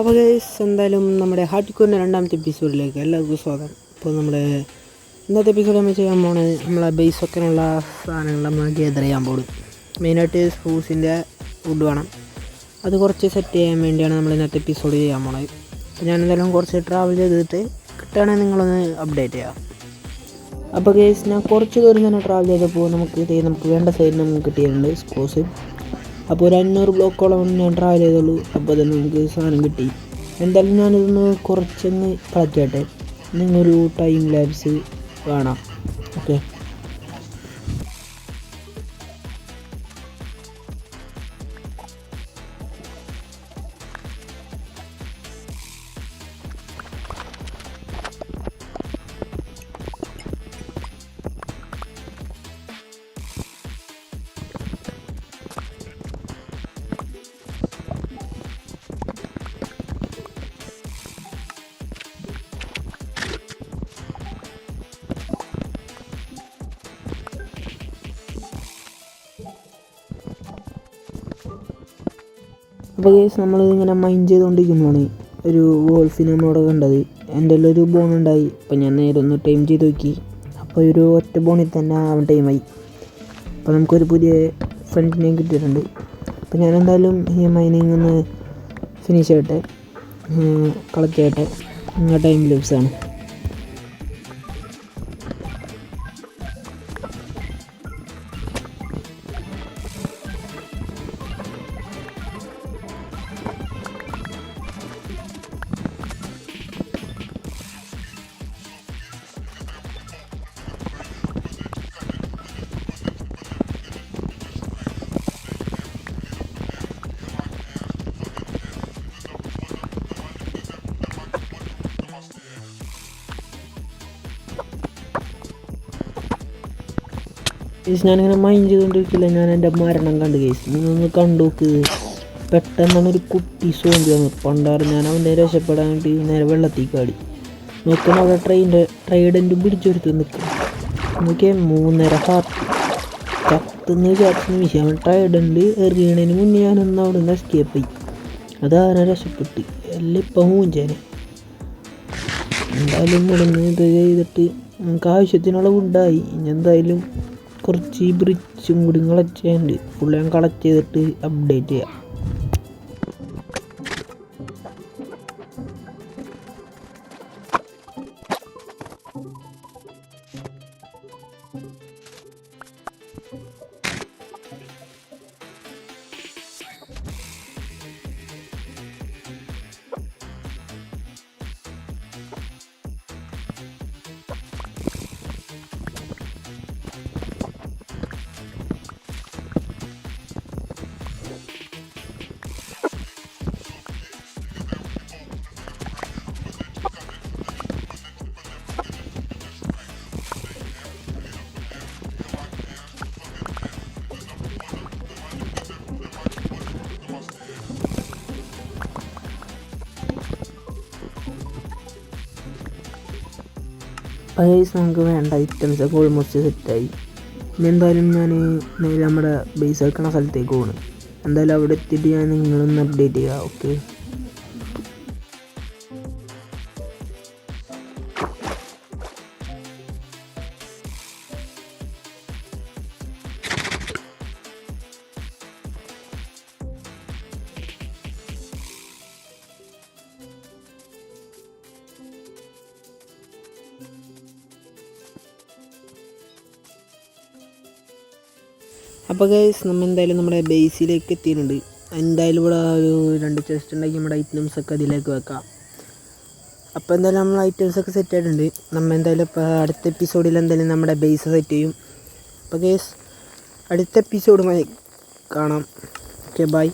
അപ്പോൾ ഗൈസ് എന്തായാലും നമ്മുടെ ഹാർട്ടിക്കോറിൻ്റെ രണ്ടാമത്തെ എപ്പിസോഡിലേക്ക് എല്ലാവർക്കും സ്വാഗതം. അപ്പോൾ നമ്മുടെ ഇന്നത്തെ എപ്പിസോഡ് നമ്മൾ ചെയ്യാൻ പോകുന്നത് നമ്മളെ ബേസ് വെക്കാനുള്ള സാധനങ്ങൾ നമ്മൾ ഗെദർ ചെയ്യാൻ പോകും. മെയിനായിട്ട് സ്പൂസിൻ്റെ വുഡ് വേണം, അത് കുറച്ച് സെറ്റ് ചെയ്യാൻ വേണ്ടിയാണ് നമ്മൾ ഇന്നത്തെ എപ്പിസോഡ് ചെയ്യാൻ പോകുന്നത്. അപ്പോൾ ഞാൻ എന്തായാലും കുറച്ച് ട്രാവൽ ചെയ്തിട്ട് കിട്ടുകയാണെങ്കിൽ നിങ്ങളൊന്ന് അപ്ഡേറ്റ് ചെയ്യാം. അപ്പോൾ ഗൈസ് ഞാൻ കുറച്ച് ദൂരം തന്നെ ട്രാവൽ ചെയ്തപ്പോൾ നമുക്ക് വേണ്ട സൈഡിൽ നമുക്ക് കിട്ടിയിട്ടുണ്ട് സ്പൂസ്. അപ്പോൾ ഒരു 500 ബ്ലോക്കോളം ഞാൻ ട്രാവൽ ചെയ്തുള്ളൂ. അപ്പോൾ തന്നെ നമുക്ക് സാധനം കിട്ടി. എന്തായാലും ഞാനിതൊന്ന് കുറച്ചൊന്ന് കളിക്കട്ടെ, നിങ്ങൊരു ടൈം ലാപ്സ് കാണാം. ഓക്കെ, അപ്പോൾ കേസ് നമ്മളിങ്ങനെ മൈൻഡ് ചെയ്തുകൊണ്ടിരിക്കുമ്പോഴാണ് ഒരു വോൾഫിനെ നമ്മളവിടെ കണ്ടത്. എൻ്റെ ഒരു ബോൺ ഉണ്ടായി. അപ്പോൾ ഞാൻ നേരെ ഒന്ന് ടൈം ചെയ്ത് നോക്കി. അപ്പോൾ ഒരു ഒറ്റ ബോണിൽ തന്നെ അവൻ ടൈമായി. അപ്പോൾ നമുക്കൊരു പുതിയ ഫ്രണ്ടിനെയും കിട്ടിയിട്ടുണ്ട്. അപ്പോൾ ഞാൻ എന്തായാലും ഈ മൈനിങ് ഒന്ന് ഫിനിഷ് ചെയ്യട്ടെ, കളക്ട് ചെയ്യട്ടെ. ടൈം ലിപ്സാണ്. കേസ് ഞാനിങ്ങനെ മൈൻഡ് ചെയ്തുകൊണ്ടിരിക്കില്ല, ഞാൻ എൻ്റെ മരണം കണ്ട് കേസ്. നിങ്ങളൊന്ന് കണ്ടു നോക്ക്. പെട്ടെന്നാണ് ഒരു കുട്ടി സോമ്പി വന്നത്. പണ്ടാറ് ഞാൻ അവൻ്റെ രക്ഷപ്പെടാൻ വേണ്ടി നേരെ വെള്ളത്തിൽ കാടി നോക്കണം. അവിടെ ട്രൈഡൻറ്റും പിടിച്ചെടുത്ത് നിൽക്കും. നോക്കിയാൽ 3.5 ഹാർട്ട് ചത്തെന്ന് വിചാരിച്ച നിമിഷം അവൻ ട്രൈഡൻറ്റ് എറിയണതിന് മുന്നേ ഞാനൊന്ന് അവിടെ നിന്ന് എസ്കേപ്പ് ആയി. അതാരെ രക്ഷപ്പെട്ട് എല്ലാം ഇപ്പം മൂഞ്ചേനെ. എന്തായാലും മുടങ്ങ് ഇത് ചെയ്തിട്ട് നമുക്ക് ആവശ്യത്തിനുള്ള വുഡായി. ഇനി എന്തായാലും കുറച്ച് ബ്രിഡ്ജും കൂടി കളക്ട് ചെയ്യാനുണ്ട്. ഫുൾ ഞാൻ കളക്ട് ചെയ്തിട്ട് അപ്ഡേറ്റ് ചെയ്യാം. ഗൈസ് നമുക്ക് വേണ്ട ഐറ്റംസൊക്കെ ഓൾമോസ്റ്റ് സെറ്റായി. ഇനി എന്തായാലും ഞാൻ നേരെ നമ്മുടെ ബേസ് വെക്കണ സ്ഥലത്തേക്ക് പോകണം. എന്തായാലും അവിടെ എത്തിയിട്ട് ഞാൻ നിങ്ങളൊന്ന് അപ്ഡേറ്റ് ചെയ്യാം. ഓക്കെ, അപ്പോൾ ഗൈസ് നമ്മൾ എന്തായാലും നമ്മുടെ ബേസിലേക്ക് എത്തിയിട്ടുണ്ട്. എന്തായാലും ഇവിടെ ഒരു 2 ചെസ്റ്റ് ഉണ്ടാക്കി നമ്മുടെ ഐറ്റംസൊക്കെ അതിലേക്ക് വെക്കാം. അപ്പോൾ എന്തായാലും നമ്മൾ ഐറ്റംസൊക്കെ സെറ്റ് ആയിട്ടുണ്ട്. നമ്മൾ എന്തായാലും ഇപ്പോൾ അടുത്ത എപ്പിസോഡിൽ എന്തായാലും നമ്മുടെ ബേസ് സെറ്റ് ചെയ്യും. അപ്പോൾ ഗൈസ് അടുത്ത എപ്പിസോഡുമായി കാണാം. Okay, by.